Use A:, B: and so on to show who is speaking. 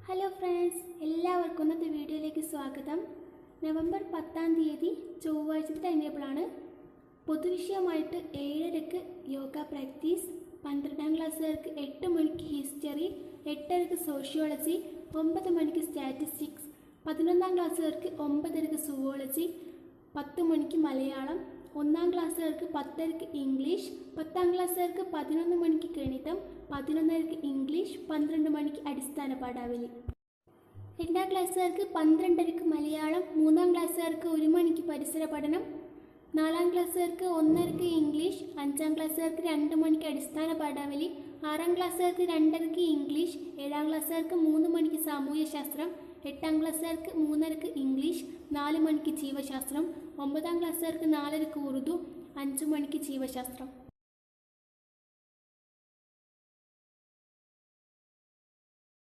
A: Hello friends, എല്ലാവർക്കും ഇന്നത്തെ വീഡിയോയിലേക്ക് സ്വാഗതം. നവംബർ 10-ാം തീയതി ചൊവ്വാഴ്ചത്തെ ടൈം ടേബിളാണ്. പൊതുവിഷയമായിട്ട് 7:30 യോഗ പ്രാക്ടീസ്, 12ാം ക്ലാസ്സുകാർക്ക് 8 മണിക്ക് ഹിസ്റ്ററി, 8:30 സോഷ്യോളജി, 9 മണിക്ക് സ്റ്റാറ്റിസ്റ്റിക്സ്, 11ാം ക്ലാസ്സുകാർക്ക് 9:30 സുവോളജി, 10 മണിക്ക് മലയാളം, 1ാം ക്ലാസ്സുകാർക്ക് 10:30 ഇംഗ്ലീഷ്, 10ാം ക്ലാസ്സുകാർക്ക് 11 മണിക്ക് ഗണിതം, 11:30 ഇംഗ്ലീഷ്, 12 മണിക്ക് അടിസ്ഥാന പാഠാവലി. 2ാം ക്ലാസ്സുകാർക്ക് 12:30 മലയാളം, 3ാം ക്ലാസ്സുകാർക്ക് 1 മണിക്ക് പരിസര പഠനം, 4ാം ക്ലാസ്സുകാർക്ക് 1:30 ഇംഗ്ലീഷ്, 5ാം ക്ലാസ്സുകാർക്ക് 2 മണിക്ക് അടിസ്ഥാന പാഠാവലി, 6ാം ക്ലാസ്സുകാർക്ക് 2:30 ഇംഗ്ലീഷ്, 7ാം ക്ലാസ്സുകാർക്ക് 3 മണിക്ക് സാമൂഹ്യശാസ്ത്രം, 8ാം ക്ലാസ്സുകാർക്ക് 3:30 ഇംഗ്ലീഷ്, 4 മണിക്ക് ജീവശാസ്ത്രം, 9ാം ക്ലാസ്സുകാർക്ക് 4:30 ഉറുദു, 5 മണിക്ക് ജീവശാസ്ത്രം.